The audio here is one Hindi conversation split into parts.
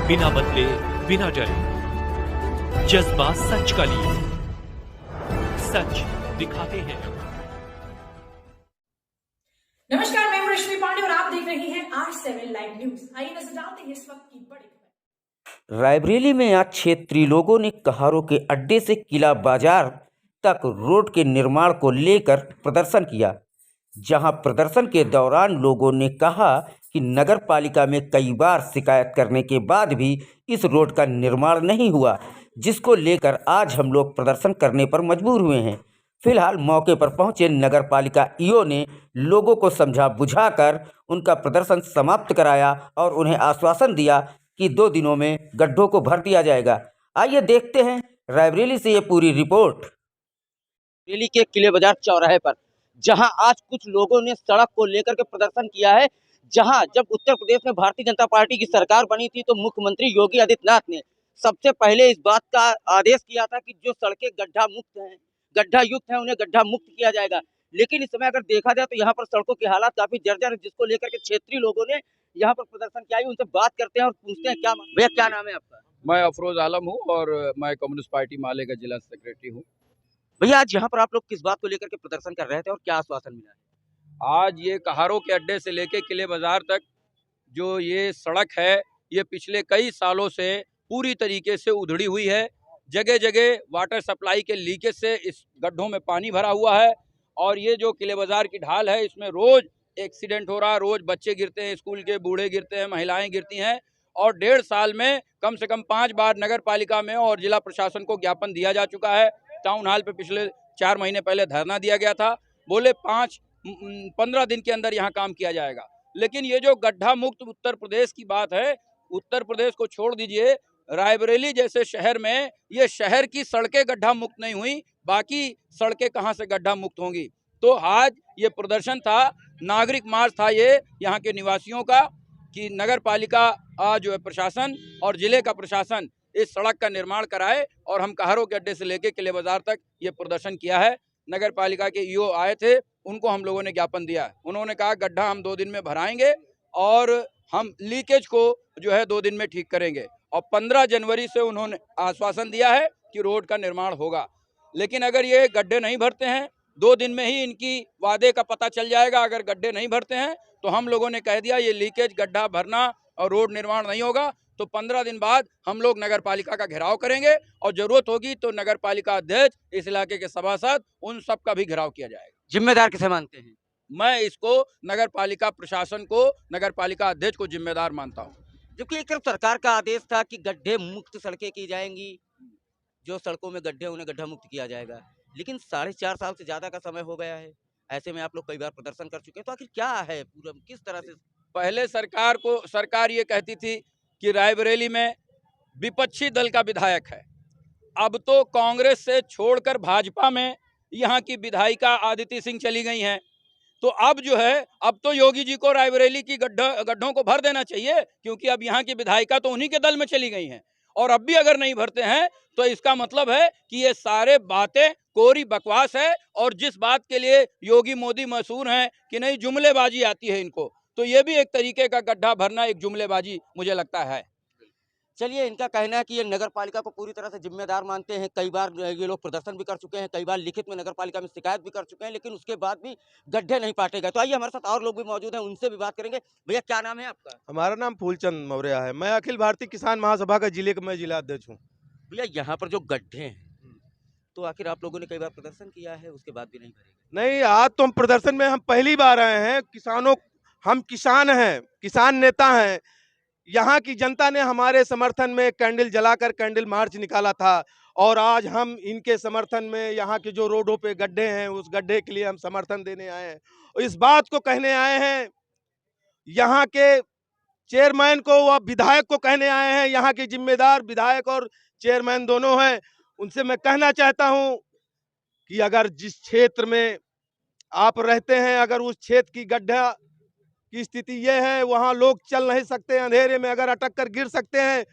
बिना बदले, बिना डरे, जज्बा सच का लिए, सच दिखाते हैं। नमस्कार, मैं हूं रश्मि पांडे और आप देख रहे हैं R7 लाइव न्यूज। आइए नजर डालते हैं इस वक्त की बड़ी खबर। रायबरेली में आज क्षेत्रीय लोगों ने कहारों के अड्डे से किला बाजार तक रोड के निर्माण को लेकर प्रदर्शन किया, जहां प्रदर्शन के दौरान लोगों ने कहा कि नगर पालिका में कई बार शिकायत करने के बाद भी इस रोड का निर्माण नहीं हुआ, जिसको लेकर आज हम लोग प्रदर्शन करने पर मजबूर हुए हैं। फिलहाल मौके पर पहुंचे नगर पालिका ईओ ने लोगों को समझा बुझाकर उनका प्रदर्शन समाप्त कराया और उन्हें आश्वासन दिया कि 2 दिनों में गड्ढों को भर दिया जाएगा। आइए देखते हैं रायबरेली से ये पूरी रिपोर्ट। रायबरेली के किले बाजार चौराहे पर जहां आज कुछ लोगों ने सड़क को लेकर के प्रदर्शन किया है, जहां जब उत्तर प्रदेश में भारतीय जनता पार्टी की सरकार बनी थी तो मुख्यमंत्री योगी आदित्यनाथ ने सबसे पहले इस बात का आदेश किया था कि जो सड़कें गड्ढा युक्त हैं उन्हें गड्ढा मुक्त किया जाएगा। लेकिन इस समय अगर देखा जाए तो यहाँ पर सड़कों की हालत काफी जर्जर है, जिसको लेकर के क्षेत्रीय लोगों ने यहाँ पर प्रदर्शन किया है। उनसे बात करते हैं और पूछते हैं, क्या भैया क्या नाम है आपका? मैं अफरोज आलम हूँ और मैं कम्युनिस्ट पार्टी माले का जिला सेक्रेटरी हूँ। भैया आज यहाँ पर आप लोग किस बात को लेकर के प्रदर्शन कर रहे थे और क्या आश्वासन मिला है? आज ये कहारों के अड्डे से लेके किले बाजार तक जो ये सड़क है, ये पिछले कई सालों से पूरी तरीके से उधड़ी हुई है। जगह जगह वाटर सप्लाई के लीकेज से इस गड्ढों में पानी भरा हुआ है और ये जो किले बाजार की ढाल है, इसमें रोज एक्सीडेंट हो रहा है, रोज बच्चे गिरते हैं, स्कूल के बूढ़े गिरते हैं, महिलाएं गिरती हैं। और 1.5 साल में कम से कम 5 बार नगर पालिका में और जिला प्रशासन को ज्ञापन दिया जा चुका है। टाउन हॉल पे पिछले 4 महीने पहले धरना दिया गया था, बोले 15 दिन के अंदर यहाँ काम किया जाएगा। लेकिन ये जो गड्ढा मुक्त उत्तर प्रदेश की बात है, उत्तर प्रदेश को छोड़ दीजिए, रायबरेली जैसे शहर में ये शहर की सड़कें गड्ढा मुक्त नहीं हुई, बाकी सड़कें कहाँ से गड्ढा मुक्त होंगी। तो आज ये प्रदर्शन था, नागरिक मार्च था ये यहाँ के निवासियों का कि नगर पालिका जो है प्रशासन और जिले का प्रशासन इस सड़क का निर्माण कराए। और हम कहारों के अड्डे से लेके किले बाजार तक ये प्रदर्शन किया है। नगर पालिका के ईओ आए थे, उनको हम लोगों ने ज्ञापन दिया। उन्होंने कहा गड्ढा हम 2 दिन में भराएंगे और हम लीकेज को जो है 2 दिन में ठीक करेंगे। और 15 जनवरी से उन्होंने आश्वासन दिया है कि रोड का निर्माण होगा। लेकिन अगर ये गड्ढे नहीं भरते हैं, 2 दिन में ही इनकी वादे का पता चल जाएगा। अगर गड्ढे नहीं भरते हैं तो हम लोगों ने कह दिया ये लीकेज, गड्ढा भरना और रोड निर्माण नहीं होगा तो 15 दिन बाद हम लोग नगर पालिका का घेराव करेंगे और जरूरत होगी तो नगर पालिका अध्यक्ष, इस इलाके के सभासद, उन सब का भी घेराव किया जाएगा। जिम्मेदार किसे मानते हैं? मैं इसको नगर पालिका प्रशासन को, नगर पालिका अध्यक्ष को जिम्मेदार मानता हूँ। जबकि एक तरफ सरकार का आदेश था कि गड्ढे मुक्त सड़कें की जाएंगी, जो सड़कों में गड्ढे उन्हें गड्ढा मुक्त किया जाएगा। लेकिन 4.5 साल से ज्यादा का समय हो गया है, ऐसे में आप लोग कई बार प्रदर्शन कर चुके हैं, तो आखिर क्या है पूरा, किस तरह से? पहले सरकार ये कहती थी कि रायबरेली में विपक्षी दल का विधायक है। अब तो कांग्रेस से छोड़कर भाजपा में यहाँ की विधायिका आदिति सिंह चली गई हैं। तो अब जो है, अब तो योगी जी को रायबरेली की गड्ढों को भर देना चाहिए, क्योंकि अब यहाँ की विधायिका तो उन्हीं के दल में चली गई हैं। और अब भी अगर नहीं भरते हैं तो इसका मतलब है कि ये सारे बातें कोरी बकवास है। और जिस बात के लिए योगी मोदी मशहूर हैं कि नहीं जुमलेबाजी आती है इनको, तो ये भी एक तरीके का गड्ढा भरना एक जुमलेबाजी मुझे लगता है। चलिए, इनका कहना है कि ये नगर पालिका को पूरी तरह से जिम्मेदार मानते हैं। कई बार ये लोग प्रदर्शन भी कर चुके हैं, कई बार लिखित में नगर पालिका में शिकायत भी कर चुके हैं, लेकिन उसके बाद भी गड्ढे नहीं पाटे गए। तो आइए हमारे साथ और लोग भी मौजूद हैं, उनसे भी बात करेंगे। भैया क्या नाम है आपका? हमारा नाम फूलचंद मौर्य है। मैं अखिल भारतीय किसान महासभा का जिले का मैं जिला अध्यक्ष हूँ। भैया यहाँ पर जो गड्ढे हैं, तो आखिर आप लोगों ने कई बार प्रदर्शन किया है, उसके बाद भी नहीं भरे? नहीं, आज तो हम प्रदर्शन में हम पहली बार आए हैं। हम किसान हैं, किसान नेता हैं। यहाँ की जनता ने हमारे समर्थन में कैंडल जलाकर कैंडल मार्च निकाला था और आज हम इनके समर्थन में यहाँ के जो रोडों पे गड्ढे हैं, उस गड्ढे के लिए हम समर्थन देने आए हैं और इस बात को कहने आए हैं, यहाँ के चेयरमैन को व विधायक को कहने आए हैं। यहाँ के जिम्मेदार विधायक और चेयरमैन दोनों हैं, उनसे मैं कहना चाहता हूँ कि अगर जिस क्षेत्र में आप रहते हैं, अगर उस क्षेत्र की गड्ढा की स्थिति यह है, वहाँ लोग चल नहीं सकते, अंधेरे में अगर अटक कर गिर सकते हैं,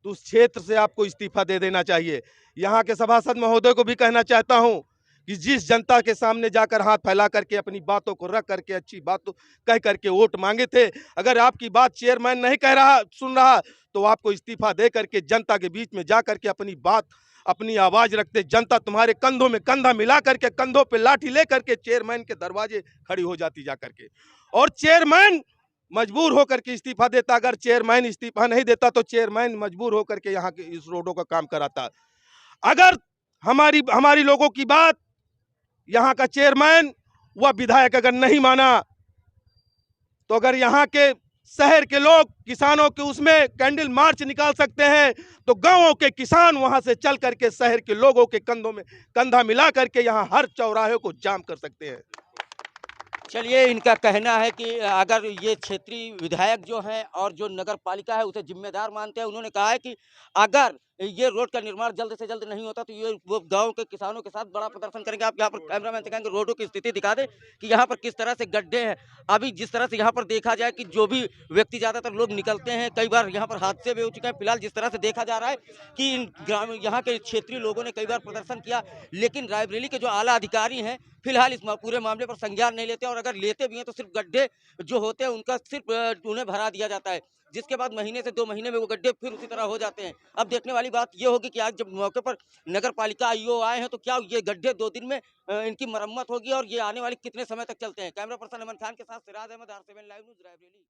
तो उस क्षेत्र से आपको इस्तीफा दे देना चाहिए। यहाँ के सभासद महोदय को भी कहना चाहता हूँ कि जिस जनता के सामने जाकर हाथ फैला करके अपनी बातों को रख करके अच्छी बातों कह करके वोट मांगे थे, अगर आपकी बात चेयरमैन नहीं कह रहा सुन रहा तो आपको इस्तीफा दे करके जनता के बीच में जा करके अपनी बात अपनी आवाज रखते। जनता तुम्हारे कंधों में कंधा मिला करके कंधों पे लाठी ले करके चेयरमैन के दरवाजे खड़ी हो जाती जा करके, और चेयरमैन मजबूर होकर के इस्तीफा देता। अगर चेयरमैन इस्तीफा नहीं देता तो चेयरमैन मजबूर होकर के यहाँ के इस रोडों का काम कराता। अगर हमारी लोगों की बात यहाँ का चेयरमैन व विधायक अगर नहीं माना तो अगर यहाँ के शहर के लोग किसानों के उसमें कैंडल मार्च निकाल सकते हैं तो गांवों के किसान वहां से चल करके शहर के लोगों के कंधों में कंधा मिला करके यहाँ हर चौराहे को जाम कर सकते हैं। चलिए, इनका कहना है कि अगर ये क्षेत्रीय विधायक जो हैं और जो नगर पालिका है उसे जिम्मेदार मानते हैं। उन्होंने कहा है कि अगर ये रोड का निर्माण जल्द से जल्द नहीं होता तो ये वो गांव के किसानों के साथ बड़ा प्रदर्शन करेंगे। आप यहाँ पर कैमरामैन से कहेंगे रोडों की स्थिति दिखा दें कि यहाँ पर किस तरह से गड्ढे हैं। अभी जिस तरह से यहाँ पर देखा जाए कि जो भी व्यक्ति ज़्यादातर लोग निकलते हैं, कई बार यहाँ पर हादसे भी हो चुके हैं। फिलहाल जिस तरह से देखा जा रहा है कि इन ग्रामीण यहाँ के क्षेत्रीय लोगों ने कई बार प्रदर्शन किया, लेकिन रायबरेली के जो आला अधिकारी हैं फिलहाल इस पूरे मामले पर संज्ञान नहीं लेते, और अगर लेते भी हैं तो सिर्फ गड्ढे जो होते हैं उनका सिर्फ उन्हें भरा दिया जाता है, जिसके बाद महीने से 2 महीने में वो गड्ढे फिर उसी तरह हो जाते हैं। अब देखने वाली बात ये होगी कि आज जब मौके पर नगर पालिका आईओ आए हैं तो क्या ये गड्ढे 2 दिन में इनकी मरम्मत होगी और ये आने वाले कितने समय तक चलते हैं। कैमरा पर्सन अमन खान के साथ Siraj Ahmed, R7 live news, Raebareli.